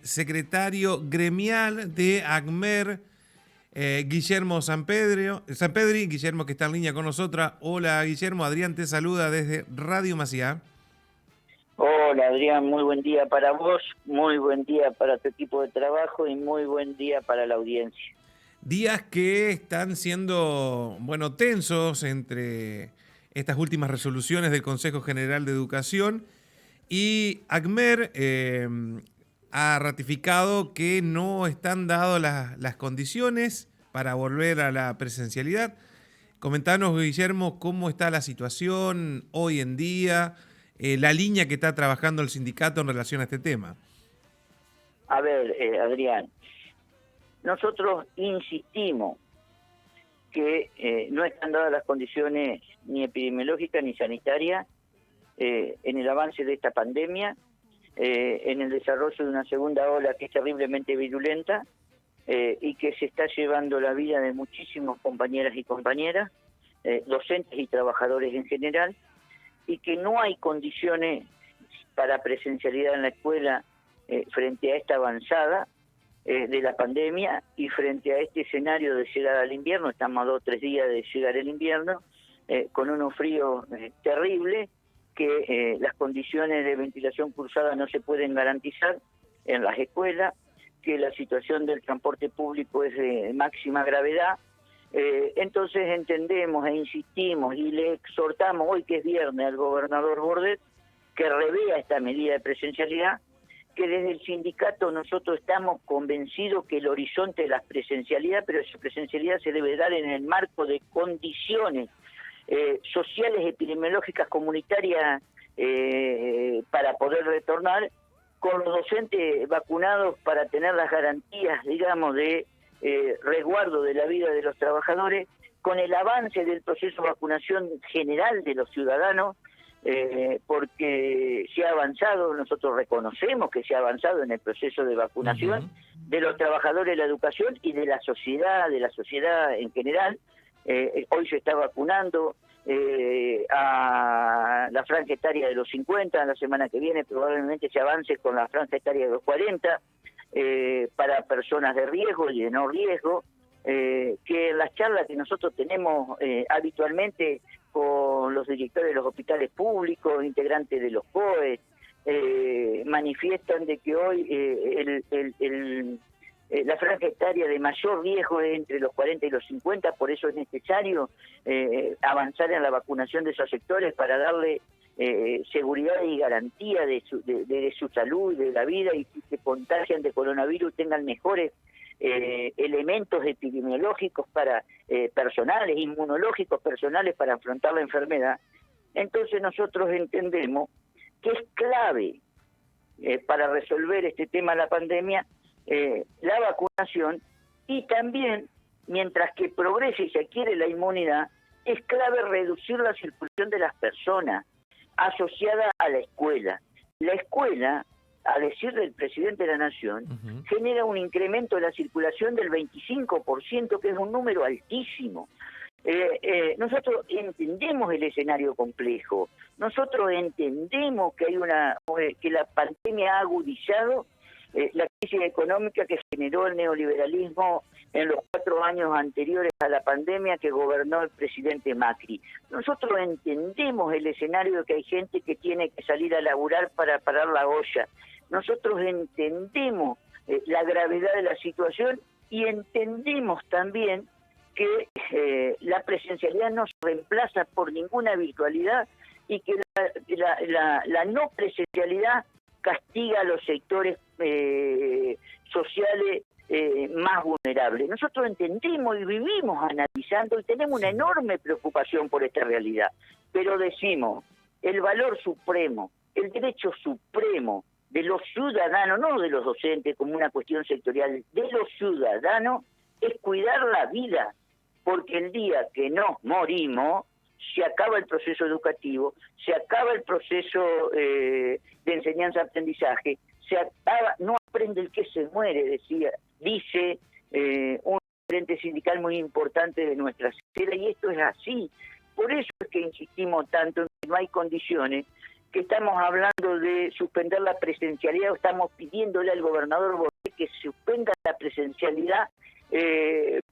secretario gremial de ACMER, Guillermo Sanpedri, Guillermo que está en línea con nosotros. Hola Guillermo, Adrián te saluda desde Radio Maciá. Hola Adrián, muy buen día para vos, muy buen día para tu equipo de trabajo y muy buen día para la audiencia. Días que están siendo, tensos entre estas últimas resoluciones del Consejo General de Educación y ACMER ha ratificado que no están dadas las condiciones para volver a la presencialidad. Comentanos, Guillermo, cómo está la situación hoy en día, la línea que está trabajando el sindicato en relación a este tema. A ver, Adrián, nosotros insistimos que no están dadas las condiciones ni epidemiológicas ni sanitarias en el avance de esta pandemia, en el desarrollo de una segunda ola que es terriblemente virulenta y que se está llevando la vida de muchísimos compañeras y compañeras, docentes y trabajadores en general, y que no hay condiciones para presencialidad en la escuela frente a esta avanzada de la pandemia y frente a este escenario de llegar al invierno. Estamos a 2 o 3 días de llegar el invierno, con unos fríos terribles, que las condiciones de ventilación cruzada no se pueden garantizar en las escuelas, que la situación del transporte público es de máxima gravedad. Entonces entendemos e insistimos y le exhortamos hoy que es viernes al gobernador Bordet que revea esta medida de presencialidad, que desde el sindicato nosotros estamos convencidos que el horizonte es la presencialidad, pero esa presencialidad se debe dar en el marco de condiciones sociales, epidemiológicas, comunitarias para poder retornar, con los docentes vacunados para tener las garantías, digamos, de resguardo de la vida de los trabajadores, con el avance del proceso de vacunación general de los ciudadanos, porque se ha avanzado, nosotros reconocemos que se ha avanzado en el proceso de vacunación de los trabajadores de la educación y de la sociedad en general. Hoy se está vacunando a la franja etaria de los 50, la semana que viene probablemente se avance con la franja etaria de los 40, para personas de riesgo y de no riesgo, que las charlas que nosotros tenemos habitualmente con los directores de los hospitales públicos, integrantes de los COE, manifiestan de que hoy la franja etaria de mayor riesgo es entre los 40 y los 50, por eso es necesario avanzar en la vacunación de esos sectores para darle seguridad y garantía de su salud, de la vida, y si se contagian de coronavirus tengan mejores elementos epidemiológicos para personales, inmunológicos personales para afrontar la enfermedad. Entonces nosotros entendemos que es clave para resolver este tema de la pandemia la vacunación, y también, mientras que progrese y se adquiere la inmunidad, es clave reducir la circulación de las personas asociada a la escuela. La escuela, a decir del presidente de la Nación, genera un incremento de la circulación del 25%, que es un número altísimo. Nosotros entendemos el escenario complejo, nosotros entendemos que que la pandemia ha agudizado la crisis económica que generó el neoliberalismo en los 4 años anteriores a la pandemia que gobernó el presidente Macri. Nosotros entendemos el escenario de que hay gente que tiene que salir a laburar para parar la olla. Nosotros entendemos la gravedad de la situación y entendemos también que la presencialidad no se reemplaza por ninguna virtualidad y que la no presencialidad castiga a los sectores sociales más vulnerables. Nosotros entendemos y vivimos analizando y tenemos una enorme preocupación por esta realidad, pero decimos, el valor supremo, el derecho supremo de los ciudadanos, no de los docentes como una cuestión sectorial, de los ciudadanos, es cuidar la vida, porque el día que nos morimos, se acaba el proceso educativo, se acaba el proceso de enseñanza-aprendizaje, se acaba, no aprende el que se muere, dice un frente sindical muy importante de nuestra sociedad, y esto es así. Por eso es que insistimos tanto en que no hay condiciones que estamos hablando de suspender la presencialidad, estamos pidiéndole al gobernador Borrell que suspenda la presencialidad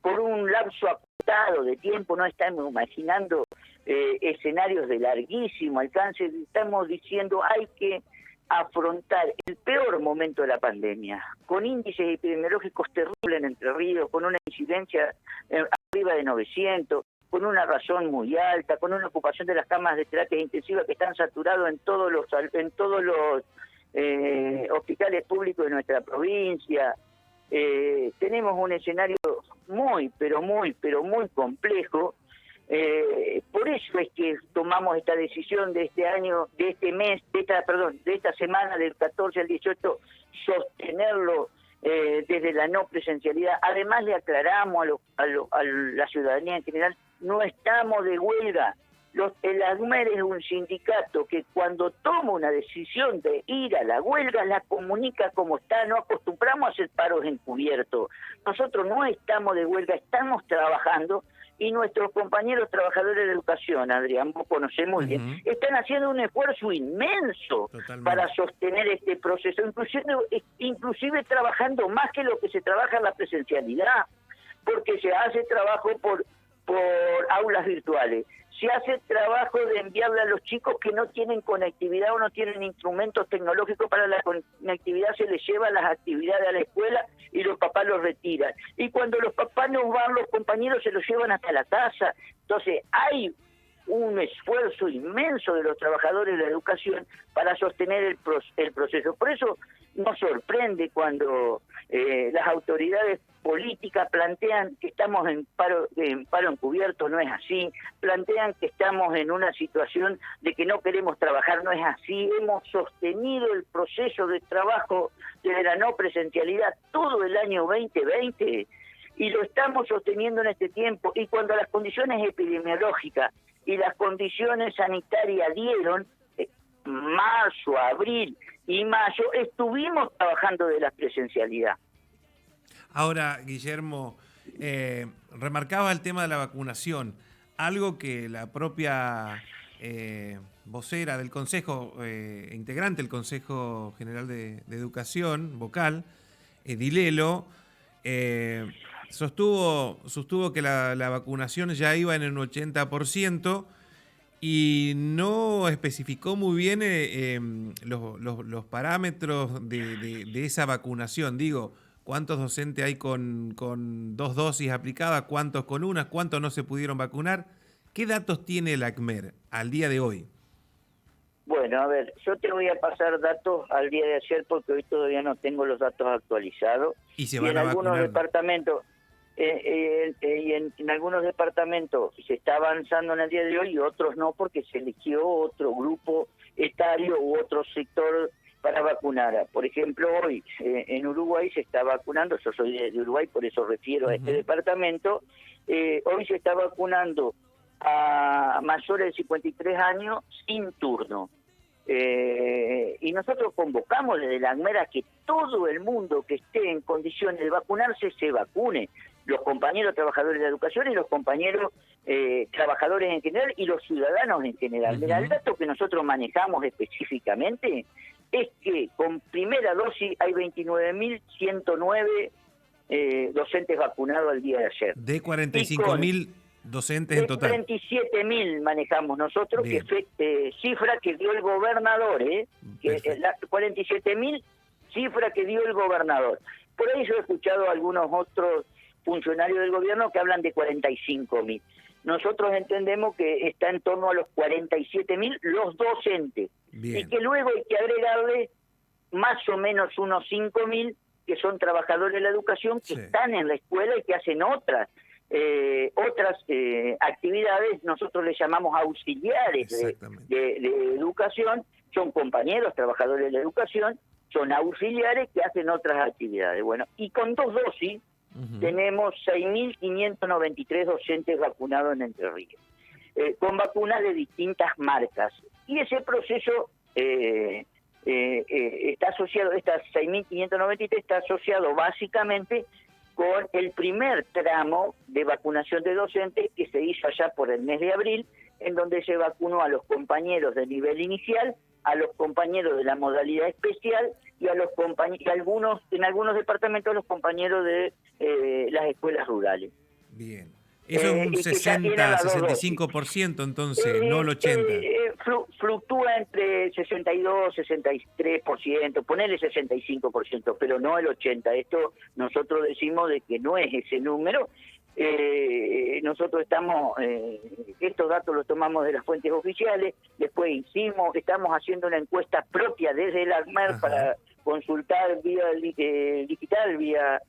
por un lapso acotado de tiempo. No estamos imaginando escenarios de larguísimo alcance, estamos diciendo hay que afrontar el peor momento de la pandemia, con índices epidemiológicos terribles en Entre Ríos, con una incidencia arriba de 900, con una razón muy alta, con una ocupación de las camas de terapia intensiva que están saturados en todos los hospitales públicos de nuestra provincia. Tenemos un escenario muy complejo. Por eso es que tomamos esta decisión de este año, de esta semana del 14 al 18, sostenerlo desde la no presencialidad. Además le aclaramos a la ciudadanía en general, no estamos de huelga. El ACMER es un sindicato que cuando toma una decisión de ir a la huelga la comunica como está, no acostumbramos a hacer paros encubiertos. Nosotros no estamos de huelga, estamos trabajando. Y nuestros compañeros trabajadores de educación, Adrián, vos conocés muy bien, están haciendo un esfuerzo inmenso para sostener este proceso, inclusive trabajando más que lo que se trabaja en la presencialidad, porque se hace trabajo por aulas virtuales, se hace trabajo de enviarle a los chicos que no tienen conectividad o no tienen instrumentos tecnológicos para la conectividad, se les lleva las actividades a la escuela y los papás los retiran. Y cuando los papás no van, los compañeros se los llevan hasta la casa. Entonces hay un esfuerzo inmenso de los trabajadores de la educación para sostener el proceso. Por eso nos sorprende cuando las autoridades políticas plantean que estamos en paro encubierto. No es así. Plantean que estamos en una situación de que no queremos trabajar. No es así. Hemos sostenido el proceso de trabajo desde la no presencialidad todo el año 2020 y lo estamos sosteniendo en este tiempo. Y cuando las condiciones epidemiológicas y las condiciones sanitarias dieron, marzo, abril y mayo, estuvimos trabajando de la presencialidad. Ahora, Guillermo, remarcaba el tema de la vacunación, algo que la propia vocera del Consejo, integrante del Consejo General de Educación, vocal, Dilelo, sostuvo que la vacunación ya iba en el 80% y no especificó muy bien los parámetros de esa vacunación. Digo, ¿cuántos docentes hay con 2 dosis aplicadas? ¿Cuántos con una? ¿Cuántos no se pudieron vacunar? ¿Qué datos tiene el ACMER al día de hoy? Bueno, a ver, yo te voy a pasar datos al día de ayer porque hoy todavía no tengo los datos actualizados. Y se van a vacunar. Algunos departamentos, en algunos departamentos se está avanzando en el día de hoy y otros no, porque se eligió otro grupo etario u otro sector para vacunar. Por ejemplo, hoy en Uruguay se está vacunando, yo soy de Uruguay, por eso refiero a este departamento, hoy se está vacunando a mayores de 53 años sin turno. Y nosotros convocamos desde la ACMER a que todo el mundo que esté en condiciones de vacunarse se vacune, los compañeros trabajadores de la educación y los compañeros trabajadores en general y los ciudadanos en general. Mira, el dato que nosotros manejamos específicamente es que con primera dosis hay 29.109 docentes vacunados al día de ayer. De 45.000 docentes en total. 37.000 manejamos nosotros, bien, que fue cifra que dio el gobernador, que 47.000 cifra que dio el gobernador. Por ahí yo he escuchado a algunos otros funcionarios del gobierno que hablan de 45.000. Nosotros entendemos que está en torno a los 47.000 los docentes. Bien. Y que luego hay que agregarle más o menos unos 5.000 que son trabajadores de la educación que están en la escuela y que hacen otras actividades, nosotros les llamamos auxiliares de educación, son compañeros trabajadores de la educación, son auxiliares que hacen otras actividades. Bueno, y con 2 dosis tenemos 6.593 docentes vacunados en Entre Ríos, con vacunas de distintas marcas. Y ese proceso está asociado, estas 6.593 está asociado básicamente con el primer tramo de vacunación de docentes que se hizo allá por el mes de abril, en donde se vacunó a los compañeros de nivel inicial a los compañeros de la modalidad especial y a los compañeros, en algunos departamentos, a los compañeros de las escuelas rurales. Bien. Eso es un 60-65%, entonces, no el 80%. Fluctúa entre 62, 63%, ponele 65%, pero no el 80%. Esto nosotros decimos de que no es ese número. Nosotros estos datos los tomamos de las fuentes oficiales, después estamos haciendo una encuesta propia desde el ACMER para consultar vía digital, vía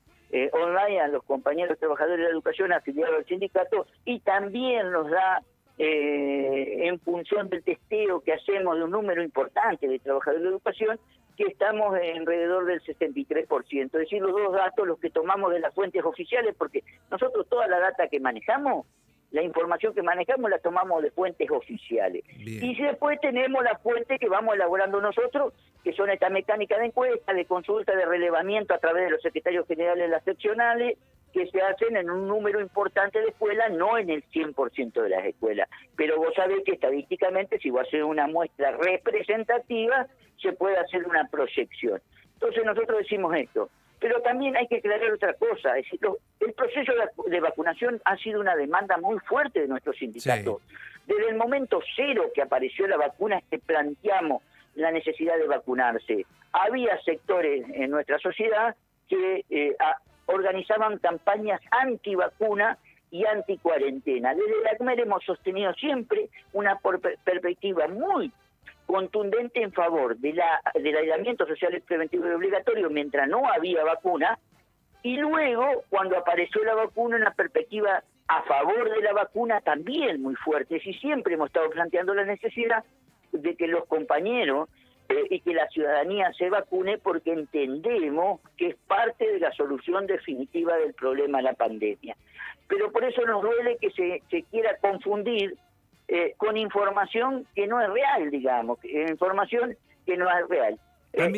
online a los compañeros trabajadores de la educación afiliados al sindicato, y también nos da, en función del testeo que hacemos de un número importante de trabajadores de la educación, que estamos alrededor del 63%. Es decir, los dos datos los que tomamos de las fuentes oficiales, porque nosotros toda la data que manejamos, la información que manejamos la tomamos de fuentes oficiales. Bien. Y después tenemos la fuente que vamos elaborando nosotros, que son esta mecánica de encuesta, de consulta, de relevamiento a través de los secretarios generales de las seccionales, que se hacen en un número importante de escuelas, no en el 100% de las escuelas. Pero vos sabés que estadísticamente, si vos haces una muestra representativa, se puede hacer una proyección. Entonces nosotros decimos esto. Pero también hay que aclarar otra cosa, es decir, el proceso de vacunación ha sido una demanda muy fuerte de nuestro sindicato. Sí. Desde el momento cero que apareció la vacuna, que planteamos la necesidad de vacunarse. Había sectores en nuestra sociedad que organizaban campañas antivacuna y anticuarentena. Desde la ACMER hemos sostenido siempre una perspectiva muy contundente en favor del aislamiento social preventivo y obligatorio mientras no había vacuna, y luego, cuando apareció la vacuna, una perspectiva a favor de la vacuna también muy fuerte. Y siempre hemos estado planteando la necesidad de que los compañeros y que la ciudadanía se vacune, porque entendemos que es parte de la solución definitiva del problema de la pandemia. Pero por eso nos duele que se quiera confundir con información que no es real, digamos, información que no es real.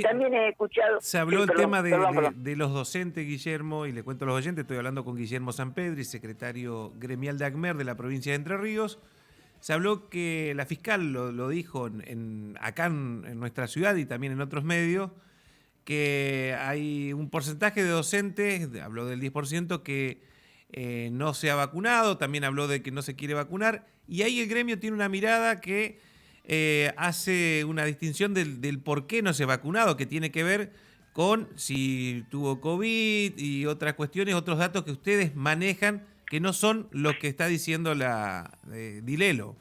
También he escuchado... Se habló del tema de los docentes, Guillermo, y le cuento a los oyentes, estoy hablando con Guillermo Sampedri, secretario gremial de ACMER de la provincia de Entre Ríos. Se habló que la fiscal lo dijo acá en nuestra ciudad y también en otros medios, que hay un porcentaje de docentes, habló del 10%, que no se ha vacunado, también habló de que no se quiere vacunar, y ahí el gremio tiene una mirada que hace una distinción del por qué no se ha vacunado, que tiene que ver con si tuvo COVID y otras cuestiones, otros datos que ustedes manejan que no son lo que está diciendo la Dilelo.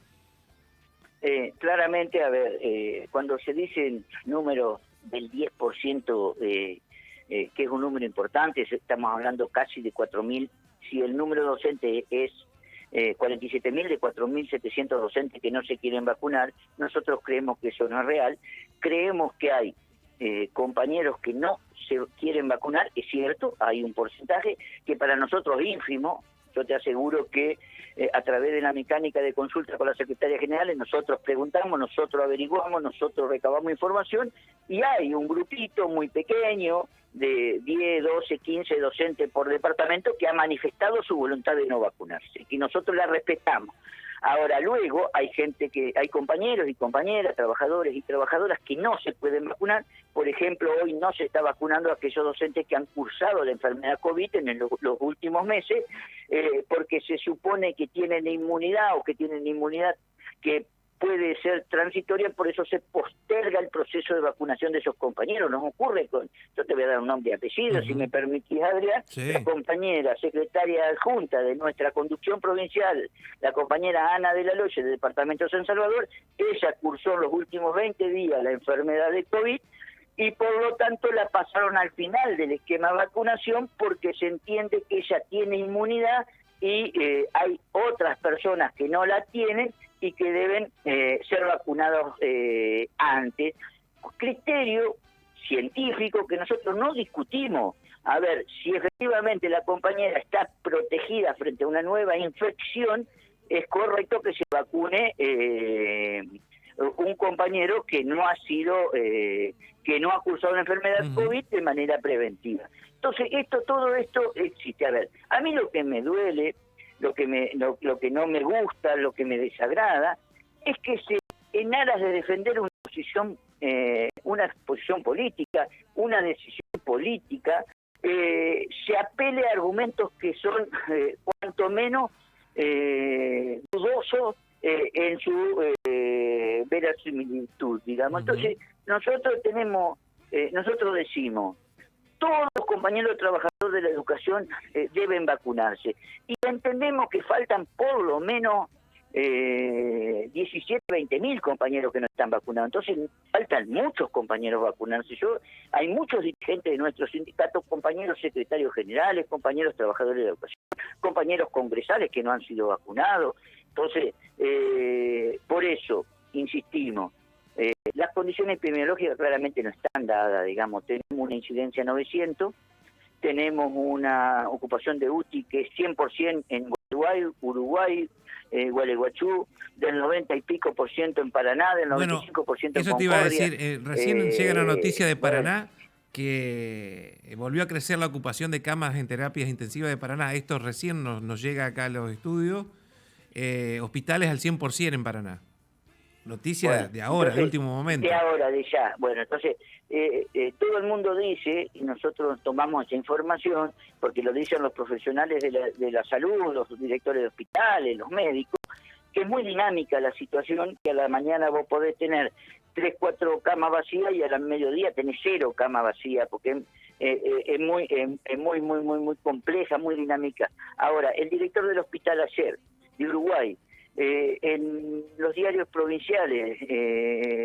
Claramente, a ver, cuando se dicen números del 10%, que es un número importante, estamos hablando casi de 4.000, si el número docente es 47.000 de 4.700 docentes que no se quieren vacunar, nosotros creemos que eso no es real. Creemos que hay compañeros que no se quieren vacunar, es cierto, hay un porcentaje que para nosotros es ínfimo. Yo te aseguro que a través de la mecánica de consulta con las secretarias generales, nosotros preguntamos, nosotros averiguamos, nosotros recabamos información, y hay un grupito muy pequeño de 10, 12, 15 docentes por departamento que ha manifestado su voluntad de no vacunarse, y nosotros la respetamos. Ahora, luego hay compañeros y compañeras, trabajadores y trabajadoras que no se pueden vacunar. Por ejemplo, hoy no se está vacunando a aquellos docentes que han cursado la enfermedad COVID en los últimos meses, porque se supone que tienen inmunidad o que tienen inmunidad que puede ser transitoria, por eso se posterga el proceso de vacunación de esos compañeros. Nos ocurre yo te voy a dar un nombre y apellido, si me permitís, Adrián, sí. La compañera secretaria adjunta de nuestra conducción provincial, la compañera Ana de la Loche, del departamento de San Salvador, ella cursó los últimos 20 días la enfermedad de COVID, y por lo tanto la pasaron al final del esquema de vacunación, porque se entiende que ella tiene inmunidad y hay otras personas que no la tienen y que deben ser vacunados antes. Criterio científico que nosotros no discutimos. A ver, si efectivamente la compañera está protegida frente a una nueva infección, es correcto que se vacune un compañero que no ha cursado una enfermedad COVID de manera preventiva. Entonces, todo esto existe. A ver, a mí lo que me duele, lo que no me gusta, lo que me desagrada, es que en aras de defender una posición una exposición política, una decisión política, se apele a argumentos que son cuanto menos dudosos en su verosimilitud, digamos. Entonces, nosotros decimos, todos los compañeros trabajadores de la educación deben vacunarse. Y entendemos que faltan por lo menos 17, 20 mil compañeros que no están vacunados. Entonces faltan muchos compañeros vacunarse. Hay muchos dirigentes de nuestro sindicato, compañeros secretarios generales, compañeros trabajadores de la educación, compañeros congresales que no han sido vacunados. Entonces, por eso, insistimos, las condiciones epidemiológicas claramente no están dadas, digamos. Tenemos una incidencia 900, tenemos una ocupación de UTI que es 100% en Uruguay, Gualeguaychú, del 90 y pico por ciento en Paraná, del 95% en Concordia. Eso te iba a decir, recién llega la noticia de Paraná, que volvió a crecer la ocupación de camas en terapias intensivas de Paraná. Esto recién nos llega acá a los estudios. Hospitales al 100% en Paraná. Noticia de ahora, entonces, de último momento. De ahora, de ya. Bueno, entonces, todo el mundo dice, y nosotros tomamos esa información, porque lo dicen los profesionales de la salud, los directores de hospitales, los médicos, que es muy dinámica la situación, que a la mañana vos podés tener 3, 4 camas vacías y al mediodía tenés 0 camas vacías, porque es muy compleja, muy dinámica. Ahora, el director del hospital ayer, de Uruguay, en los diarios provinciales,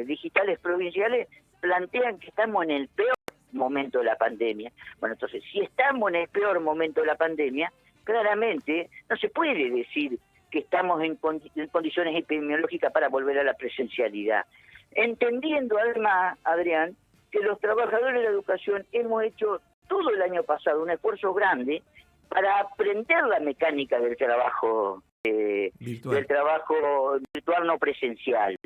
digitales provinciales, plantean que estamos en el peor momento de la pandemia. Bueno, entonces, si estamos en el peor momento de la pandemia, claramente no se puede decir que estamos en condiciones epidemiológicas para volver a la presencialidad. Entendiendo además, Adrián, que los trabajadores de la educación hemos hecho todo el año pasado un esfuerzo grande para aprender la mecánica del trabajo virtual no presencial,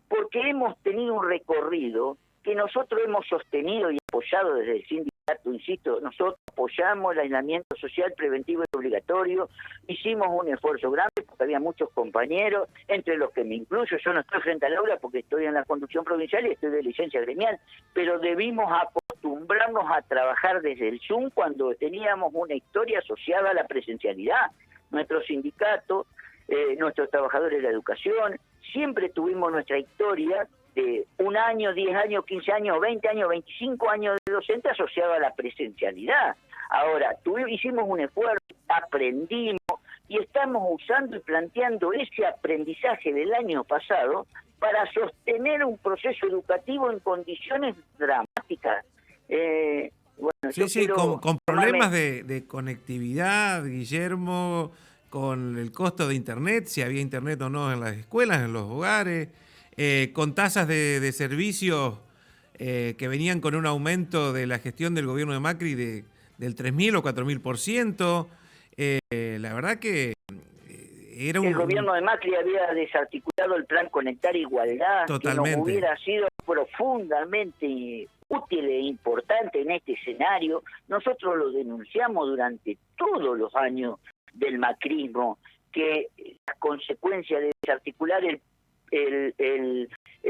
porque hemos tenido un recorrido que nosotros hemos sostenido y apoyado desde el sindicato, insisto, nosotros apoyamos el aislamiento social preventivo y obligatorio, hicimos un esfuerzo grande porque había muchos compañeros, entre los que me incluyo. Yo no estoy frente al aula porque estoy en la conducción provincial y estoy de licencia gremial, pero debimos acostumbrarnos a trabajar desde el Zoom cuando teníamos una historia asociada a la presencialidad. Nuestro sindicato, nuestros trabajadores de la educación, siempre tuvimos nuestra historia de 1 año, 10 años, 15 años, 20 años, 25 años de docente asociado a la presencialidad. Ahora, hicimos un esfuerzo, aprendimos y estamos usando y planteando ese aprendizaje del año pasado para sostener un proceso educativo en condiciones dramáticas. Bueno, sí, con problemas de conectividad, Guillermo, con el costo de Internet, si había Internet o no en las escuelas, en los hogares, con tasas de servicios que venían con un aumento de la gestión del gobierno de Macri del 3.000 o 4.000%. La verdad que era el gobierno de Macri había desarticulado el plan Conectar Igualdad, totalmente, que nos hubiera sido profundamente útil e importante en este escenario. Nosotros lo denunciamos durante todos los años del macrismo, que las consecuencias de desarticular el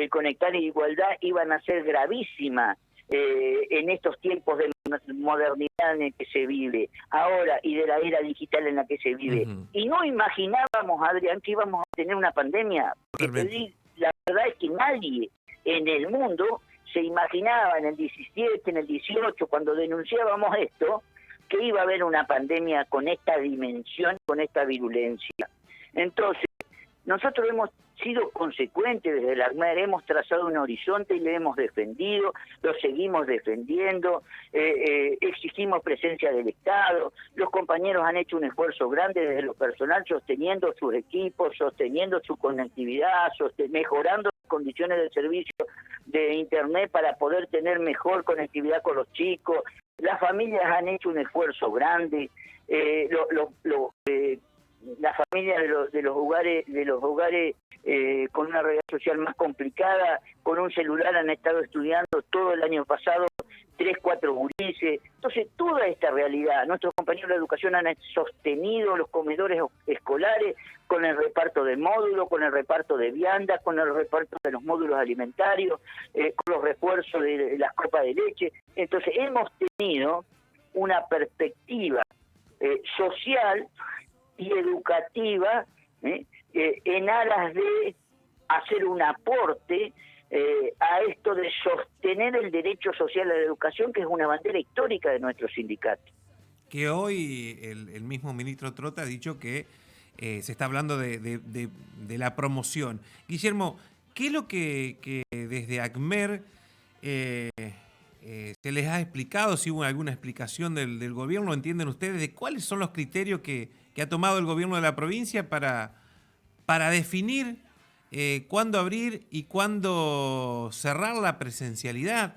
Conectar Igualdad iban a ser gravísimas en estos tiempos de modernidad en el que se vive ahora y de la era digital en la que se vive. Y no imaginábamos, Adrián, que íbamos a tener una pandemia. La verdad es que nadie en el mundo se imaginaba en el 17, en el 18, cuando denunciábamos esto, que iba a haber una pandemia con esta dimensión, con esta virulencia. Entonces, nosotros hemos sido consecuentes desde el ACMER, hemos trazado un horizonte y le hemos defendido, lo seguimos defendiendo, exigimos presencia del Estado, los compañeros han hecho un esfuerzo grande desde lo personal, sosteniendo sus equipos, sosteniendo su conectividad, mejorando las condiciones del servicio de Internet para poder tener mejor conectividad con los chicos. Las familias han hecho un esfuerzo grande, las familias de los hogares con una realidad social más complicada, con un celular han estado estudiando todo el año pasado 3, 4 gurises. Entonces, toda esta realidad, nuestros compañeros de educación han sostenido los comedores escolares con el reparto de módulos, con el reparto de viandas, con el reparto de los módulos alimentarios, con los refuerzos de las copas de leche. Entonces, hemos tenido una perspectiva social y educativa en aras de hacer un aporte a esto de sostener el derecho social a la educación, que es una bandera histórica de nuestro sindicato. Que hoy el mismo ministro Trota ha dicho que se está hablando de la promoción. Guillermo, ¿qué es lo que desde ACMER se les ha explicado? Si hubo alguna explicación del gobierno, ¿entienden ustedes de cuáles son los criterios que ha tomado el gobierno de la provincia para definir cuándo abrir y cuándo cerrar la presencialidad?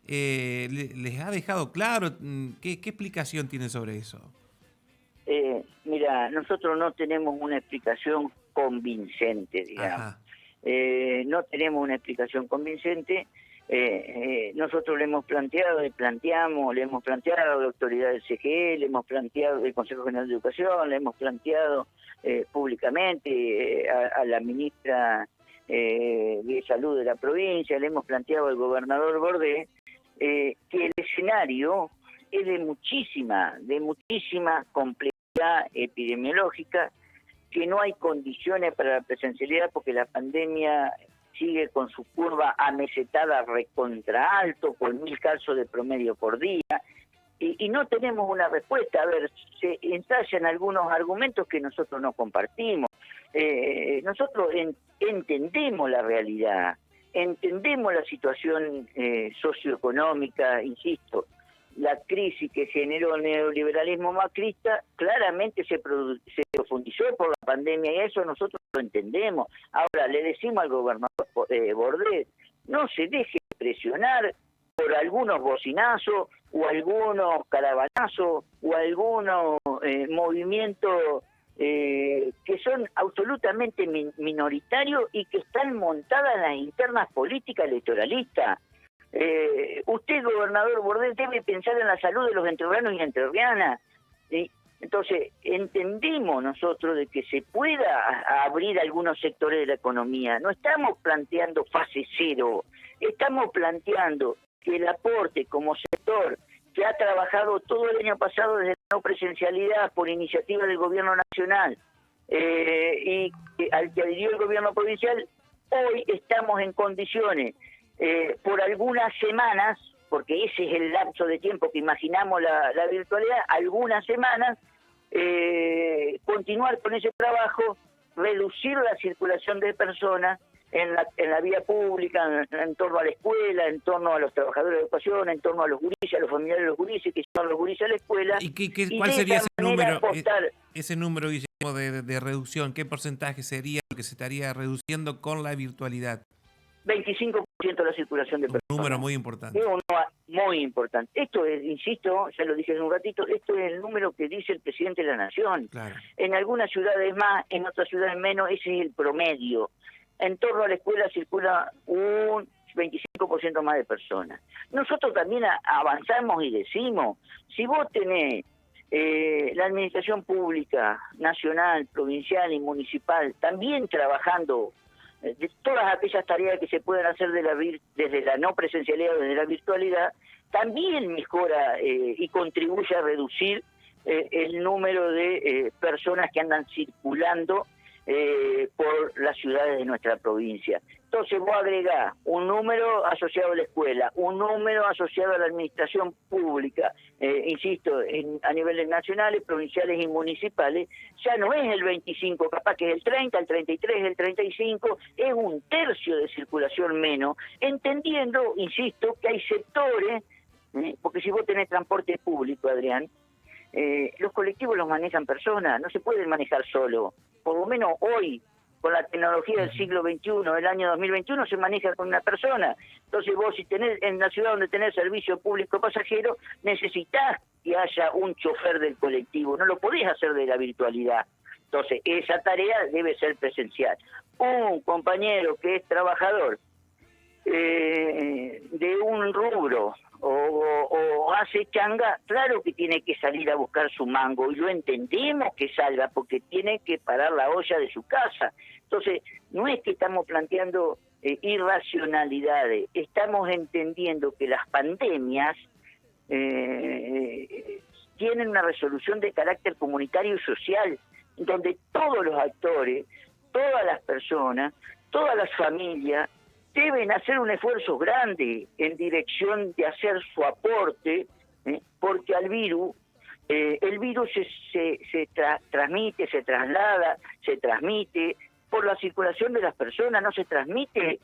¿Les ha dejado claro? ¿Qué explicación tienen sobre eso? Mira, nosotros no tenemos una explicación convincente, digamos. No tenemos una explicación convincente. Nosotros le hemos planteado y planteamos, le hemos planteado a la autoridad del CGE, le hemos planteado al Consejo General de Educación, le hemos planteado públicamente a la ministra de Salud de la provincia, le hemos planteado al gobernador Bordé, que el escenario es de muchísima complejidad epidemiológica, que no hay condiciones para la presencialidad porque la pandemia sigue con su curva amesetada recontra alto, con 1000 casos de promedio por día, y no tenemos una respuesta. A ver, se ensayan algunos argumentos que nosotros no compartimos. Nosotros entendemos la realidad, entendemos la situación socioeconómica, insisto. La crisis que generó el neoliberalismo macrista claramente se profundizó por la pandemia, y eso nosotros lo entendemos. Ahora, le decimos al gobernador Bordé, no se deje presionar por algunos bocinazos o algunos caravanazos o algunos movimientos que son absolutamente minoritarios y que están montadas en las internas políticas electoralistas. Usted, gobernador Bordé, debe pensar en la salud de los entrerrianos y entrerrianas. ¿Sí? Entonces, entendimos nosotros de que se pueda abrir algunos sectores de la economía. No estamos planteando fase cero, estamos planteando que el aporte como sector que ha trabajado todo el año pasado desde la no presencialidad por iniciativa del gobierno nacional y al que adhirió el gobierno provincial, hoy estamos en condiciones por algunas semanas, porque ese es el lapso de tiempo que imaginamos la virtualidad, algunas semanas, continuar con ese trabajo, reducir la circulación de personas en la vía pública, en torno a la escuela, en torno a los trabajadores de educación, en torno a los gurises, a los familiares de los gurises que llevan los gurises a la escuela. ¿Y cuál sería ese número, Guillermo, de reducción? ¿Qué porcentaje sería lo que se estaría reduciendo con la virtualidad? 25% de la circulación de personas. Un número muy importante. Muy importante. Esto es, insisto, ya lo dije hace un ratito, esto es el número que dice el presidente de la Nación. Claro. En algunas ciudades más, en otras ciudades menos, ese es el promedio. En torno a la escuela circula un 25% más de personas. Nosotros también avanzamos y decimos, si vos tenés la administración pública, nacional, provincial y municipal, también trabajando de todas aquellas tareas que se puedan hacer desde la no presencialidad o desde la virtualidad, también mejora y contribuye a reducir el número de personas que andan circulando por las ciudades de nuestra provincia. Entonces vos agregás un número asociado a la escuela, un número asociado a la administración pública, insisto, a niveles nacionales, provinciales y municipales, ya no es el 25, capaz que es el 30, el 33, el 35, es un tercio de circulación menos, entendiendo, insisto, que hay sectores, porque si vos tenés transporte público, Adrián, los colectivos los manejan personas, no se pueden manejar solo. Por lo menos hoy, con la tecnología del siglo XXI, del año 2021, se maneja con una persona. Entonces vos, si tenés en la ciudad donde tenés servicio público pasajero, necesitás que haya un chofer del colectivo, no lo podés hacer de la virtualidad. Entonces esa tarea debe ser presencial. Un compañero que es trabajador, de un rubro o hace changa, claro que tiene que salir a buscar su mango, y lo entendemos que salga porque tiene que parar la olla de su casa. Entonces, no es que estamos planteando irracionalidades, estamos entendiendo que las pandemias tienen una resolución de carácter comunitario y social, donde todos los actores, todas las personas, todas las familias deben hacer un esfuerzo grande en dirección de hacer su aporte, porque al virus, el virus se transmite, se traslada, se transmite por la circulación de las personas, no se transmite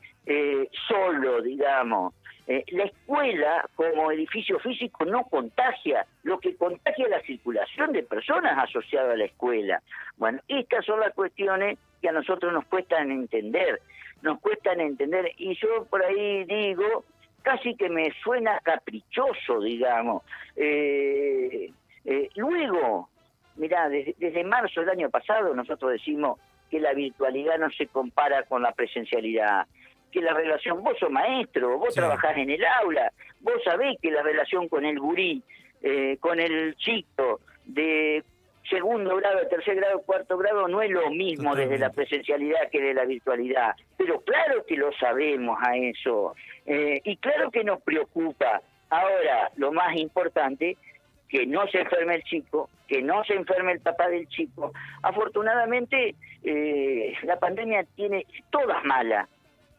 solo, digamos. La escuela como edificio físico no contagia, lo que contagia es la circulación de personas asociadas a la escuela. Bueno, estas son las cuestiones que a nosotros nos cuestan entender, y yo por ahí digo, casi que me suena caprichoso, digamos. Luego, mirá, desde marzo del año pasado nosotros decimos que la virtualidad no se compara con la presencialidad, que la relación, vos sos maestro, vos trabajás en el aula, vos sabés que la relación con el gurí, con el chico de segundo grado, tercer grado, cuarto grado, no es lo mismo desde la presencialidad que de la virtualidad. Pero claro que lo sabemos a eso, y claro que nos preocupa. Ahora, lo más importante, que no se enferme el chico, que no se enferme el papá del chico. Afortunadamente, la pandemia tiene todas malas.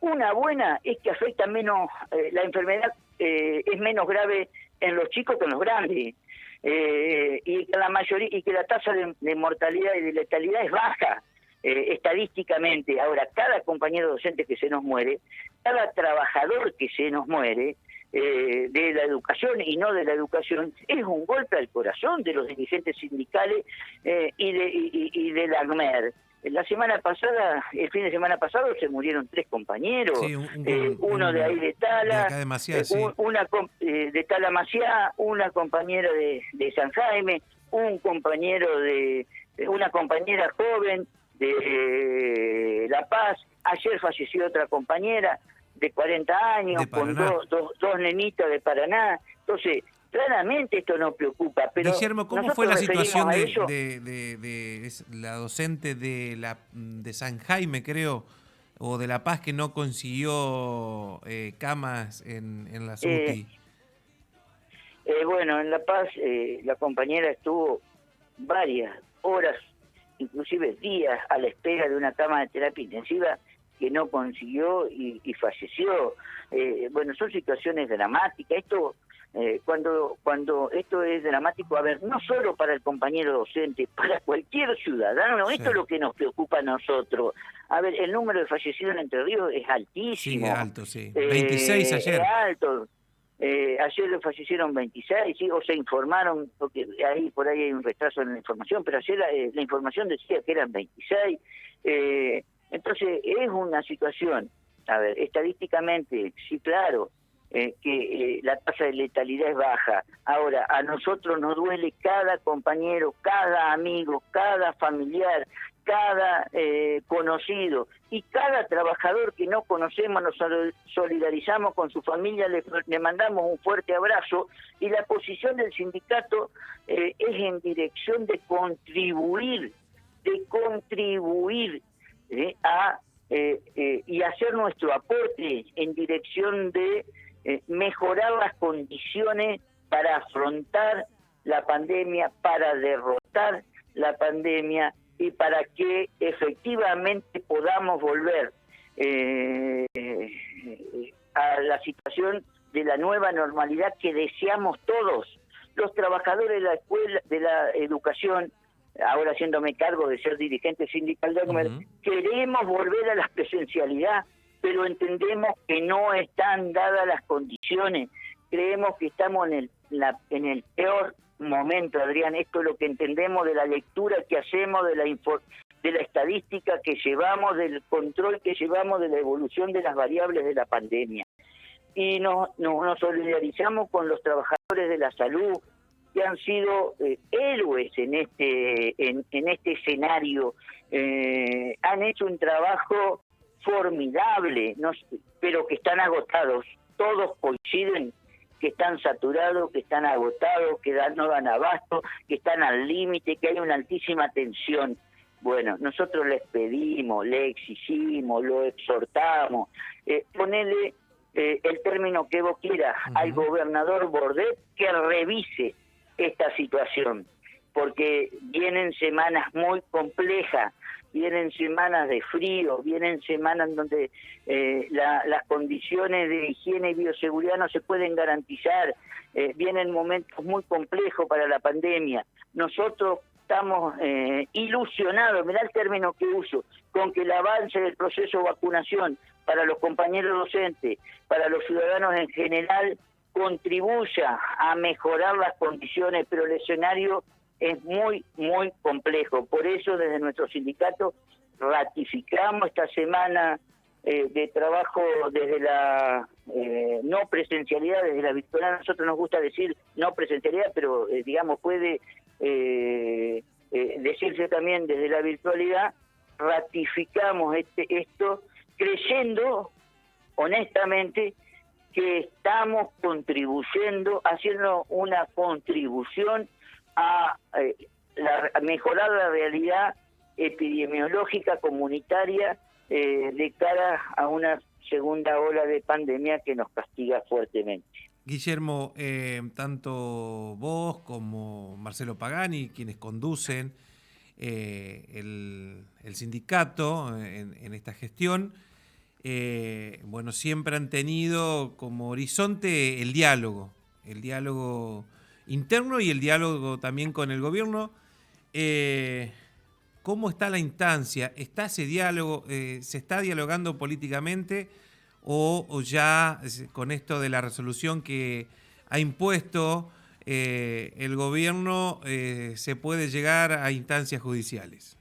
Una buena es que afecta menos, la enfermedad es menos grave en los chicos que en los grandes, y que la mayoría, y que la tasa de mortalidad y de letalidad es baja, estadísticamente. Ahora, cada compañero docente que se nos muere, cada trabajador que se nos muere, de la educación y no de la educación, es un golpe al corazón de los dirigentes sindicales y de la ACMER. La semana pasada, el fin de semana pasado, se murieron 3 compañeros, Sí, uno de ahí de Tala, de acá de Maciá, sí. una de Tala Maciá, una compañera de San Jaime, un compañero una compañera joven de La Paz. Ayer falleció otra compañera de 40 años, con dos nenitas de Paraná. Entonces, claramente esto nos preocupa. Pero Guillermo, ¿cómo fue la situación de la docente de San Jaime, creo, o de La Paz, que no consiguió camas en la SUTI? Bueno, en La Paz la compañera estuvo varias horas, inclusive días, a la espera de una cama de terapia intensiva que no consiguió y falleció. Bueno, son situaciones dramáticas. Esto, cuando esto es dramático, a ver, no solo para el compañero docente, para cualquier ciudadano, esto es lo que nos preocupa a nosotros. A ver, el número de fallecidos en Entre Ríos es altísimo. Sí, es alto, sí. 26 ayer. Es alto. Ayer fallecieron 26, ¿sí? O se informaron, porque por ahí hay un retraso en la información, pero ayer la información decía que eran 26. Entonces es una situación, a ver, estadísticamente, sí, claro, que la tasa de letalidad es baja. Ahora, a nosotros nos duele cada compañero, cada amigo, cada familiar, cada conocido y cada trabajador que no conocemos. Nos solidarizamos con su familia, le mandamos un fuerte abrazo, y la posición del sindicato es en dirección de contribuir y hacer nuestro aporte en dirección de mejorar las condiciones para afrontar la pandemia, para derrotar la pandemia y para que efectivamente podamos volver a la situación de la nueva normalidad que deseamos todos. Los trabajadores de la escuela, de la educación, ahora haciéndome cargo de ser dirigente sindical de ACMER, queremos volver a la presencialidad, pero entendemos que no están dadas las condiciones. Creemos que estamos en el peor momento, Adrián. Esto es lo que entendemos de la lectura que hacemos, de la estadística que llevamos, del control que llevamos de la evolución de las variables de la pandemia. Y nos solidarizamos con los trabajadores de la salud, que han sido héroes en este escenario. Han hecho un trabajo formidable, pero que están agotados. Todos coinciden que están saturados, que están agotados, que no dan abasto, que están al límite, que hay una altísima tensión. Bueno, nosotros les pedimos, le exigimos, lo exhortamos, ponele el término que vos quieras, al gobernador Bordet que revise esta situación, porque vienen semanas muy complejas, vienen semanas de frío, vienen semanas en donde las condiciones de higiene y bioseguridad no se pueden garantizar, vienen momentos muy complejos para la pandemia. Nosotros estamos ilusionados, mirá el término que uso, con que el avance del proceso de vacunación para los compañeros docentes, para los ciudadanos en general, contribuya a mejorar las condiciones, pero el escenario es muy, muy complejo. Por eso, desde nuestro sindicato, ratificamos esta semana de trabajo desde la no presencialidad, desde la virtualidad. A nosotros nos gusta decir no presencialidad, pero digamos puede decirse también desde la virtualidad. Ratificamos esto creyendo honestamente que estamos contribuyendo, haciendo una contribución a mejorar la realidad epidemiológica comunitaria de cara a una segunda ola de pandemia que nos castiga fuertemente. Guillermo, tanto vos como Marcelo Pagani, quienes conducen el sindicato en esta gestión, bueno, siempre han tenido como horizonte el diálogo interno y el diálogo también con el gobierno. ¿Cómo está la instancia? ¿Está ese diálogo? ¿Se está dialogando políticamente o ya con esto de la resolución que ha impuesto el gobierno se puede llegar a instancias judiciales?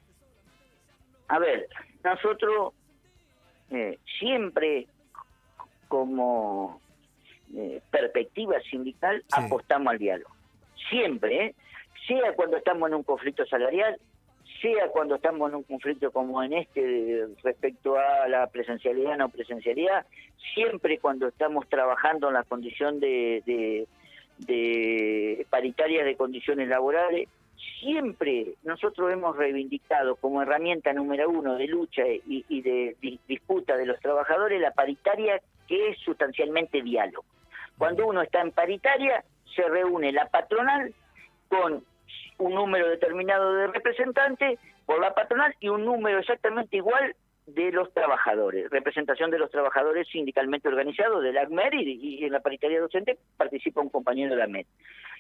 A ver, nosotros siempre como perspectiva sindical apostamos al diálogo. Siempre, sea cuando estamos en un conflicto salarial, sea cuando estamos en un conflicto como en este respecto a la presencialidad o no presencialidad, siempre cuando estamos trabajando en la condición de paritarias de condiciones laborales, siempre nosotros hemos reivindicado como herramienta número uno de lucha y de disputa de los trabajadores la paritaria, que es sustancialmente diálogo. Cuando uno está en paritaria, se reúne la patronal con un número determinado de representantes por la patronal y un número exactamente igual de los trabajadores, representación de los trabajadores sindicalmente organizados del ACMER, y en la paritaria docente participa un compañero de la ACMER.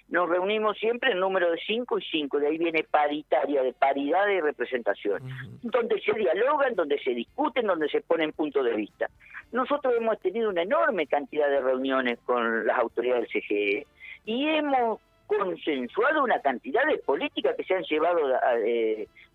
Nos reunimos siempre en número de 5 y 5, de ahí viene paritaria, de paridad de representación, donde se dialogan, donde se discuten, donde se ponen puntos de vista. Nosotros hemos tenido una enorme cantidad de reuniones con las autoridades del CGE y hemos consensuado una cantidad de políticas que se han llevado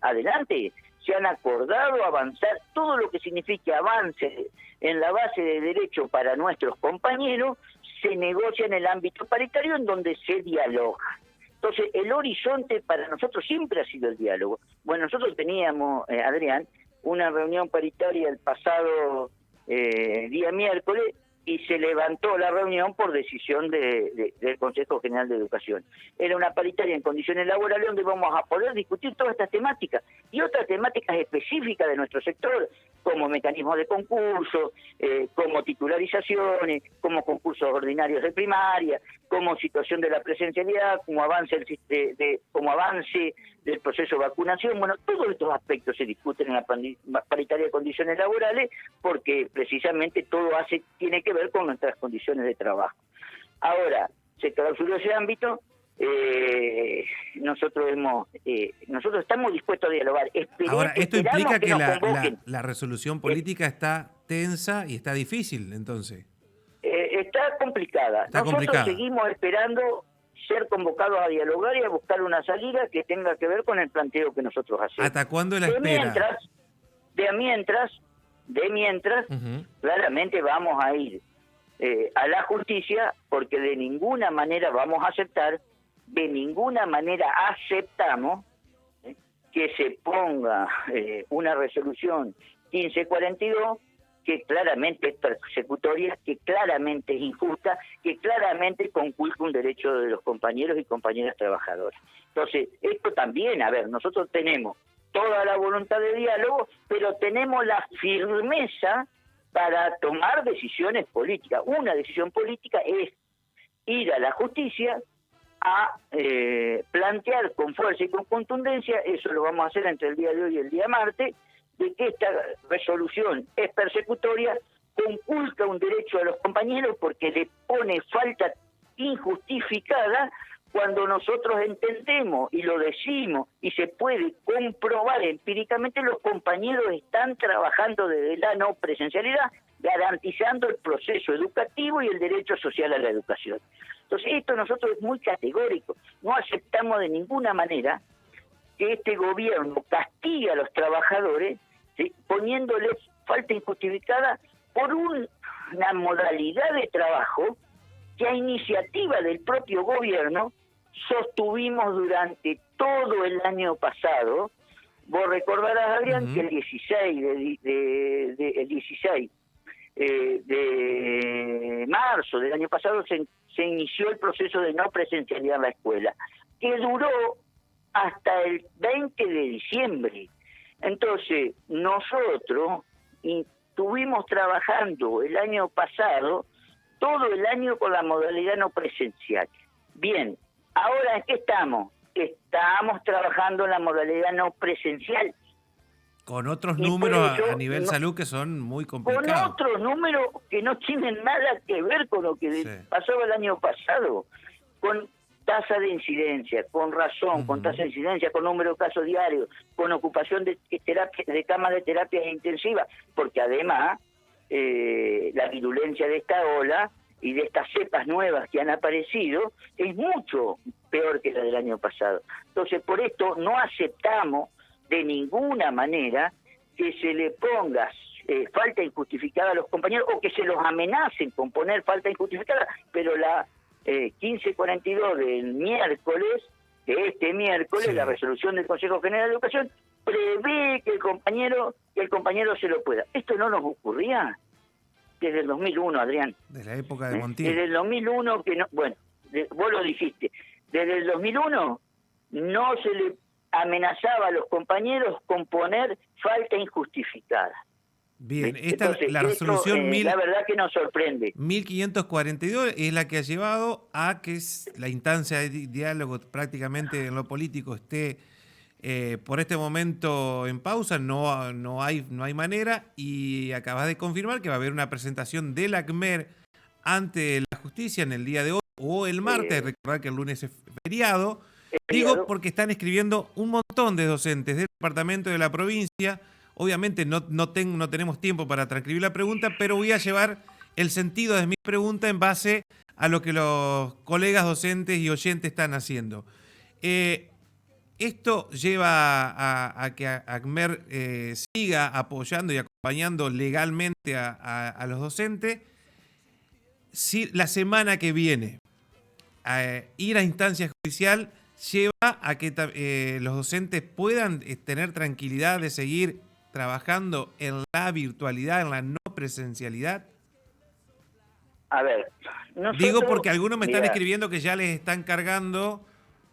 adelante, se han acordado avanzar, todo lo que signifique avance en la base de derecho para nuestros compañeros, se negocia en el ámbito paritario en donde se dialoga. Entonces, el horizonte para nosotros siempre ha sido el diálogo. Bueno, nosotros teníamos, Adrián, una reunión paritaria el pasado día miércoles, y se levantó la reunión por decisión del Consejo General de Educación. Era una paritaria en condiciones laborales donde vamos a poder discutir todas estas temáticas y otras temáticas específicas de nuestro sector, como mecanismos de concurso, como titularizaciones, como concursos ordinarios de primaria, como situación de la presencialidad, como avance del proceso de vacunación. Bueno, todos estos aspectos se discuten en la paritaria de condiciones laborales porque precisamente todo tiene que ver con nuestras condiciones de trabajo. Ahora, se clausuró ese ámbito, nosotros estamos dispuestos a dialogar. Ahora, esto implica que la resolución política está tensa y está difícil, entonces. Está complicada. Nosotros seguimos esperando ser convocados a dialogar y a buscar una salida que tenga que ver con el planteo que nosotros hacemos. ¿Hasta cuándo la espera? De mientras, claramente vamos a ir a la justicia, porque de ninguna manera vamos a aceptar, de ninguna manera aceptamos que se ponga una resolución 1542 que claramente es persecutoria, que claramente es injusta, que claramente conculca un derecho de los compañeros y compañeras trabajadoras. Entonces, esto también, a ver, nosotros tenemos toda la voluntad de diálogo, pero tenemos la firmeza para tomar decisiones políticas. Una decisión política es ir a la justicia a plantear con fuerza y con contundencia, eso lo vamos a hacer entre el día de hoy y el día martes, de que esta resolución es persecutoria, conculca un derecho a los compañeros porque le pone falta injustificada cuando nosotros entendemos y lo decimos y se puede comprobar empíricamente, los compañeros están trabajando desde la no presencialidad, garantizando el proceso educativo y el derecho social a la educación. Entonces esto nosotros es muy categórico, no aceptamos de ninguna manera que este gobierno castigue a los trabajadores, ¿sí?, poniéndoles falta injustificada por una modalidad de trabajo que a iniciativa del propio gobierno sostuvimos durante todo el año pasado. Vos recordarás, Adrián, que el 16 de marzo del año pasado se inició el proceso de no presencialidad en la escuela, que duró hasta el 20 de diciembre. Entonces, nosotros estuvimos trabajando el año pasado, todo el año con la modalidad no presencial. Bien, ahora ¿en qué estamos? Estamos trabajando en la modalidad no presencial. Con otros números a nivel salud que son muy complicados. Con otros números que no tienen nada que ver con lo que pasó el año pasado. Con tasa de incidencia, con razón, con tasa de incidencia, con número de casos diarios, con ocupación de camas de terapia intensiva, porque además la virulencia de esta ola y de estas cepas nuevas que han aparecido es mucho peor que la del año pasado. Entonces, por esto no aceptamos de ninguna manera que se le ponga falta injustificada a los compañeros o que se los amenacen con poner falta injustificada, pero la 1542 del miércoles, de este miércoles, la resolución del Consejo General de Educación prevé que el compañero se lo pueda. Esto no nos ocurría desde el 2001, Adrián. Desde la época de Montiel. Desde el 2001 que no, bueno, vos lo dijiste, desde el 2001 no se le amenazaba a los compañeros con poner falta injustificada. Bien, Entonces, la resolución la verdad que nos sorprende. 1542 es la que ha llevado a que la instancia de diálogo prácticamente en lo político esté por este momento en pausa, no hay manera, y acabas de confirmar que va a haber una presentación del ACMER ante la justicia en el día de hoy o el martes, recordar que el lunes es feriado. Digo porque están escribiendo un montón de docentes del departamento, de la provincia. Obviamente no tenemos tiempo para transcribir la pregunta, pero voy a llevar el sentido de mi pregunta en base a lo que los colegas docentes y oyentes están haciendo. Esto lleva a que ACMER siga apoyando y acompañando legalmente a los docentes. Si la semana que viene ir a instancia judicial lleva a que los docentes puedan tener tranquilidad de seguir trabajando en la virtualidad, en la no presencialidad. A ver, digo porque algunos me están escribiendo que ya les están cargando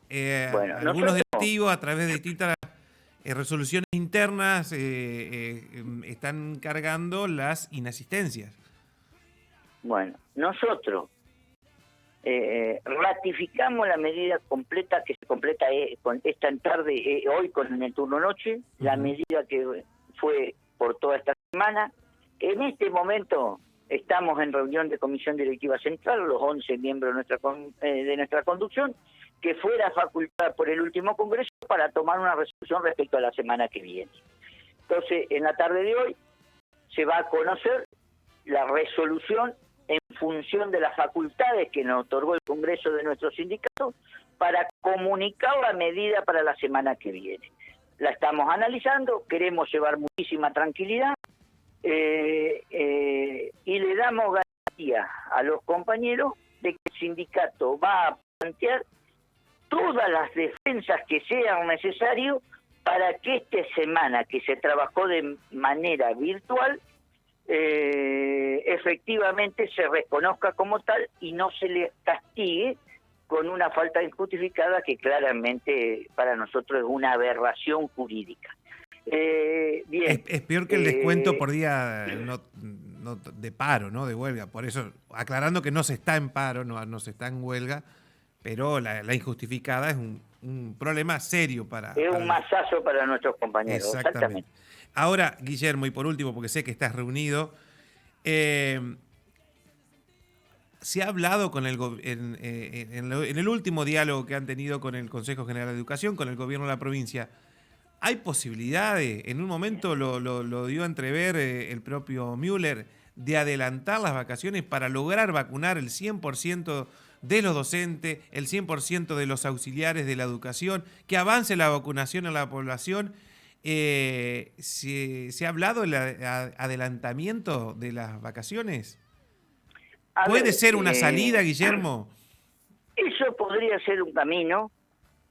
algunos directivos a través de distintas resoluciones internas, están cargando las inasistencias. Bueno, nosotros ratificamos la medida completa que se completa con esta tarde, hoy con el turno noche, la medida que fue por toda esta semana. En este momento estamos en reunión de Comisión Directiva Central, los 11 miembros de nuestra conducción, que fuera facultada por el último Congreso para tomar una resolución respecto a la semana que viene. Entonces, en la tarde de hoy se va a conocer la resolución en función de las facultades que nos otorgó el Congreso de nuestro sindicato para comunicar la medida para la semana que viene. La estamos analizando, queremos llevar muchísima tranquilidad y le damos garantía a los compañeros de que el sindicato va a plantear todas las defensas que sean necesarias para que esta semana que se trabajó de manera virtual efectivamente se reconozca como tal y no se le castigue con una falta injustificada que claramente para nosotros es una aberración jurídica. Bien. Es peor que el descuento por día de paro, ¿no? De huelga. Por eso, aclarando que no se está en paro, no se está en huelga, pero la injustificada es un problema serio para... Es un masazo para nuestros compañeros, exactamente. Ahora, Guillermo, y por último, porque sé que estás reunido, ¿se ha hablado con en el último diálogo que han tenido con el Consejo General de Educación, con el gobierno de la provincia? ¿Hay posibilidades, en un momento lo dio a entrever el propio Müller, de adelantar las vacaciones para lograr vacunar el 100% de los docentes, el 100% de los auxiliares de la educación, que avance la vacunación en la población? ¿Se ha hablado del adelantamiento de las vacaciones? ¿Puede ser una salida, Guillermo? Eso podría ser un camino.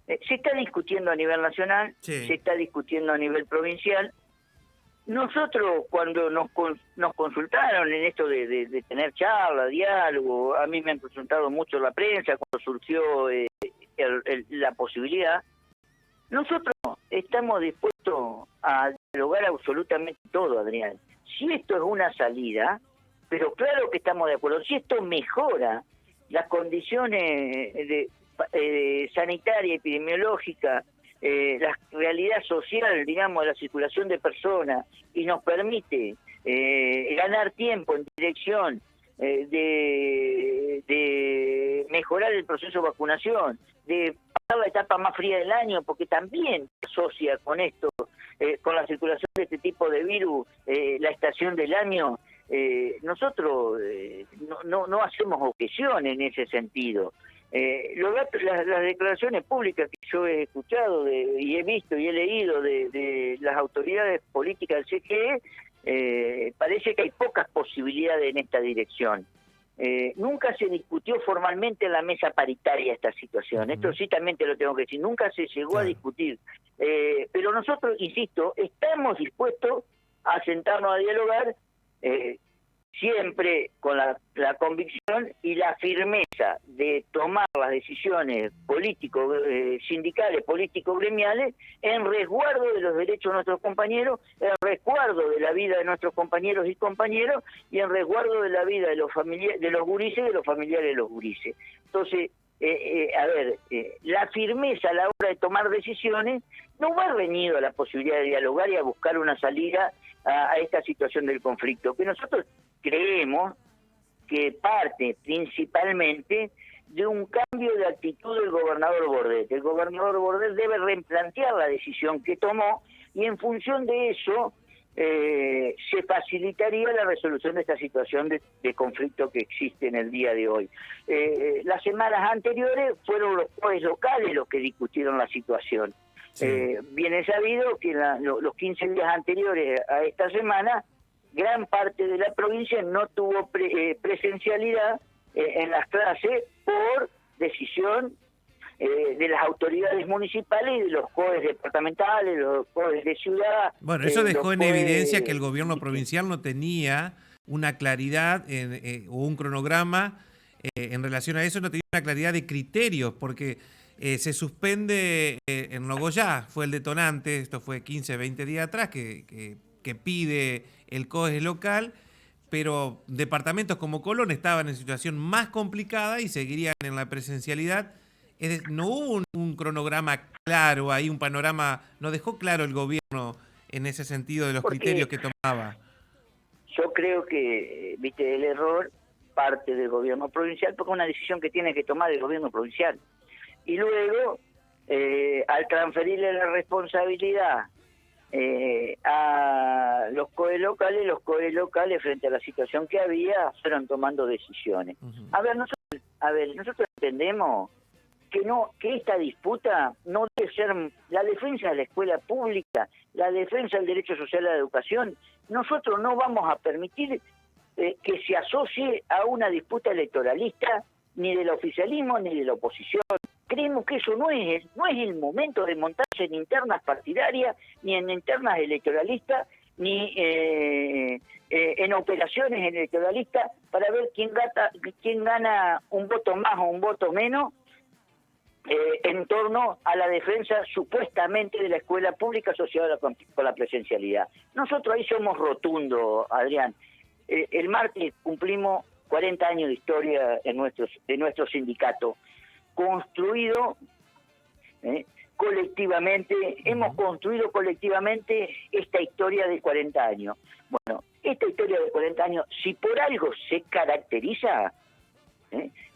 Se está discutiendo a nivel nacional, sí. Se está discutiendo a nivel provincial. Nosotros, cuando nos consultaron en esto de tener charla, diálogo, a mí me han consultado mucho la prensa cuando surgió la posibilidad, nosotros estamos dispuestos a dialogar absolutamente todo, Adrián. Si esto es una salida, pero claro que estamos de acuerdo, si esto mejora las condiciones sanitaria, epidemiológica, la realidad social, digamos, de la circulación de personas, y nos permite ganar tiempo en dirección de mejorar el proceso de vacunación, de pasar la etapa más fría del año, porque también se asocia con esto, con la circulación de este tipo de virus, la estación del año. Nosotros no hacemos objeción en ese sentido. Las declaraciones públicas que yo he escuchado y he visto y he leído de las autoridades políticas del CGE, parece que hay pocas posibilidades en esta dirección. Nunca se discutió formalmente en la mesa paritaria esta situación, esto sí también te lo tengo que decir, nunca se llegó a discutir, pero nosotros, insisto, estamos dispuestos a sentarnos a dialogar, siempre con la convicción y la firmeza de tomar las decisiones sindicales, político-gremiales, en resguardo de los derechos de nuestros compañeros, en resguardo de la vida de nuestros compañeros y compañeros, y en resguardo de la vida de los gurises y de los familiares de los gurises. Entonces, la firmeza a la hora de tomar decisiones no va reñido a la posibilidad de dialogar y a buscar una salida a esta situación del conflicto, que nosotros creemos que parte principalmente de un cambio de actitud del gobernador Bordet. El gobernador Bordet debe replantear la decisión que tomó y en función de eso se facilitaría la resolución de esta situación de conflicto que existe en el día de hoy. Las semanas anteriores fueron los COEs locales los que discutieron la situación. Sí. Bien es sabido que los 15 días anteriores a esta semana, gran parte de la provincia no tuvo presencialidad en las clases por decisión de las autoridades municipales y de los COEs departamentales, los COEs de ciudad. Bueno, eso dejó en evidencia que el gobierno provincial no tenía una claridad o un cronograma en relación a eso, no tenía una claridad de criterios, porque se suspende en Nogoyá, fue el detonante, esto fue 15, 20 días atrás, que pide el COES local, pero departamentos como Colón estaban en situación más complicada y seguirían en la presencialidad. No hubo un cronograma claro ahí, un panorama, no dejó claro el gobierno en ese sentido de los criterios que tomaba. Yo creo que, el error parte del gobierno provincial, porque es una decisión que tiene que tomar el gobierno provincial. Y luego, al transferirle la responsabilidad a los COE locales frente a la situación que había, fueron tomando decisiones. Nosotros entendemos que esta disputa no debe ser la defensa de la escuela pública, la defensa del derecho social a la educación. Nosotros no vamos a permitir que se asocie a una disputa electoralista ni del oficialismo ni de la oposición. Creemos que eso no es el momento de montarse en internas partidarias ni en internas electoralistas ni en operaciones electoralistas para ver quién gana un voto más o un voto menos en torno a la defensa supuestamente de la escuela pública asociada con la presencialidad. Nosotros ahí somos rotundos, Adrián. El martes cumplimos 40 años de historia en nuestro sindicato, construido colectivamente, hemos construido colectivamente esta historia de 40 años. Bueno, esta historia de 40 años, si por algo se caracteriza,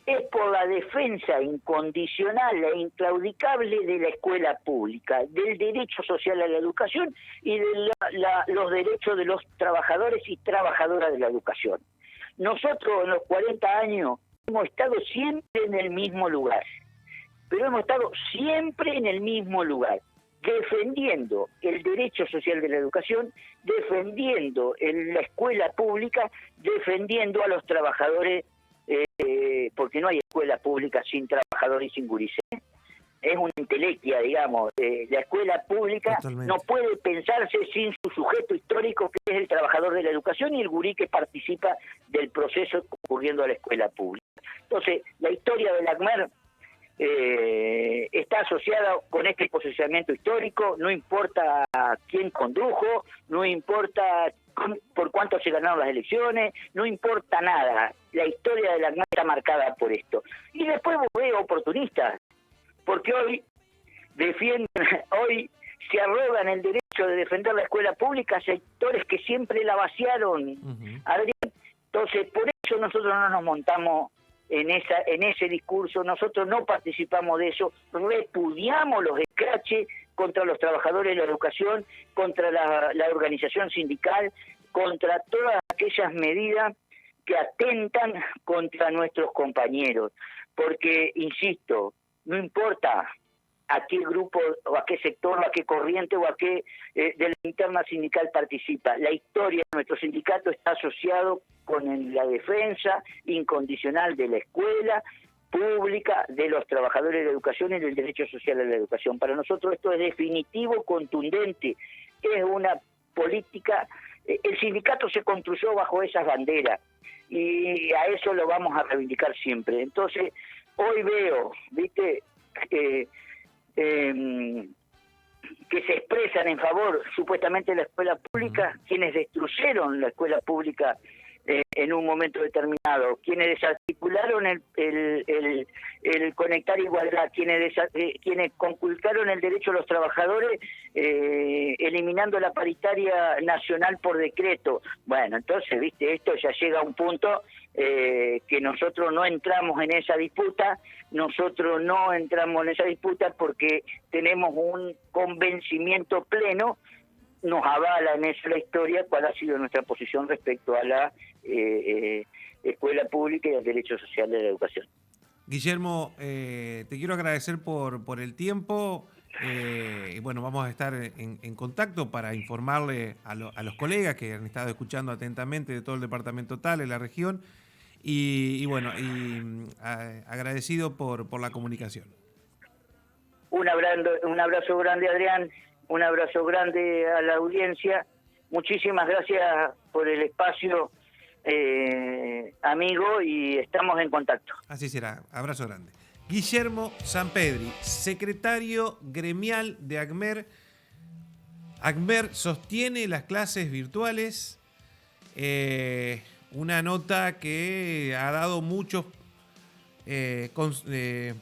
es por la defensa incondicional e inclaudicable de la escuela pública, del derecho social a la educación y de los derechos de los trabajadores y trabajadoras de la educación. Nosotros en los 40 años hemos estado siempre en el mismo lugar, pero hemos estado siempre en el mismo lugar, defendiendo el derecho social de la educación, defendiendo la escuela pública, defendiendo a los trabajadores, porque no hay escuela pública sin trabajadores y sin gurises. Es una entelequia, digamos. La escuela pública Totalmente. No puede pensarse sin su sujeto histórico, que es el trabajador de la educación y el gurí que participa del proceso concurriendo a la escuela pública. Entonces, la historia del ACMER está asociada con este posicionamiento histórico, no importa quién condujo, no importa por cuánto se ganaron las elecciones, no importa nada. La historia de la ACMER está marcada por esto. Y después veo oportunistas, porque hoy se arrogan el derecho de defender la escuela pública a sectores que siempre la vaciaron. Adrián, entonces por eso nosotros no nos montamos en ese discurso, nosotros no participamos de eso, repudiamos los escraches contra los trabajadores de la educación, contra la organización sindical, contra todas aquellas medidas que atentan contra nuestros compañeros, porque, insisto, no importa a qué grupo, o a qué sector, o a qué corriente, o a qué de la interna sindical participa. La historia de nuestro sindicato está asociado con la defensa incondicional de la escuela pública, de los trabajadores de la educación y del derecho social a la educación. Para nosotros esto es definitivo, contundente, es una política. El sindicato se construyó bajo esas banderas y a eso lo vamos a reivindicar siempre. Entonces, hoy veo, ¿viste?, que se expresan en favor supuestamente de la escuela pública, quienes destruyeron la escuela pública en un momento determinado, quienes desarticularon el conectar igualdad, quienes conculcaron el derecho a los trabajadores eliminando la paritaria nacional por decreto. Bueno, entonces, viste, esto ya llega a un punto que nosotros no entramos en esa disputa, porque tenemos un convencimiento pleno, nos avala en eso la historia, cuál ha sido nuestra posición respecto a la escuela pública y al derecho social de la educación. Guillermo, te quiero agradecer por el tiempo. Y bueno, vamos a estar en contacto para informarle a los colegas que han estado escuchando atentamente de todo el departamento tal, en la región. Y bueno, agradecido por la comunicación. Un abrazo grande, Adrián. Un abrazo grande a la audiencia. Muchísimas gracias por el espacio, amigo, y estamos en contacto. Así será. Abrazo grande. Guillermo Sampedri, secretario gremial de ACMER. ACMER sostiene las clases virtuales. Una nota que ha dado muchos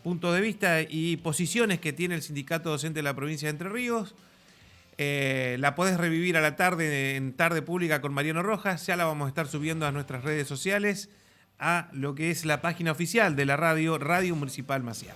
puntos de vista y posiciones que tiene el sindicato docente de la provincia de Entre Ríos. La podés revivir a la tarde en Tarde Pública con Mariano Rojas. Ya la vamos a estar subiendo a nuestras redes sociales, a lo que es la página oficial de la Radio Municipal Maciá.